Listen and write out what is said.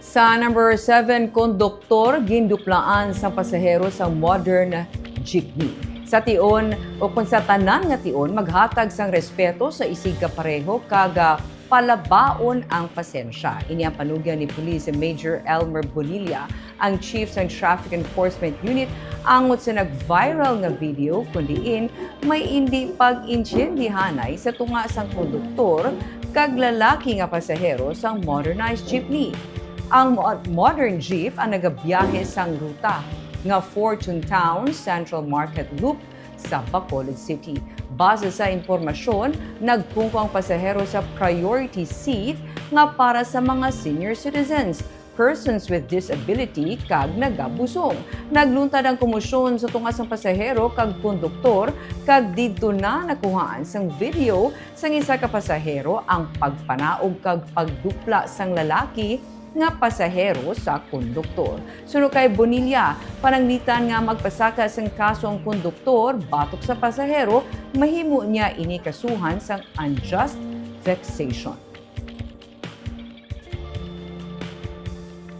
Sa number 7, konduktor, ginduplaan sa pasahero sa modern jeepney. Sa tion o kung sa tanan nga tion, maghatag sang respeto sa isig kapareho kaga palabaon ang pasensya. Ini ang panugyan ni Police Major Elmer Bonilla, ang Chief ng Traffic Enforcement Unit, angot sa nag-viral nga video kundiin may hindi pag-intindihanay sa tunga sang konduktor kag lalaki nga pasahero sang modernized jeepney. Ang modern jeep ang nagabiyahe sang ruta nga Fortune Town Central Market Loop sa Bacolod City. Base sa impormasyon, nagpungko ang pasahero sa priority seat nga para sa mga senior citizens, persons with disability kag nagabusong. Nagluntad ang komosyon sa tungas ng pasahero kag konduktor kag didto na nakuhaan sang video sang isa ka pasahero ang pagpanaog kag pagdupla sang lalaki nga pasahero sa konduktor. Suno kay Bonilla, pananglitan nga magpasaka sang kaso ang konduktor batok sa pasahero, mahimo niya ini kasuhan sang unjust vexation.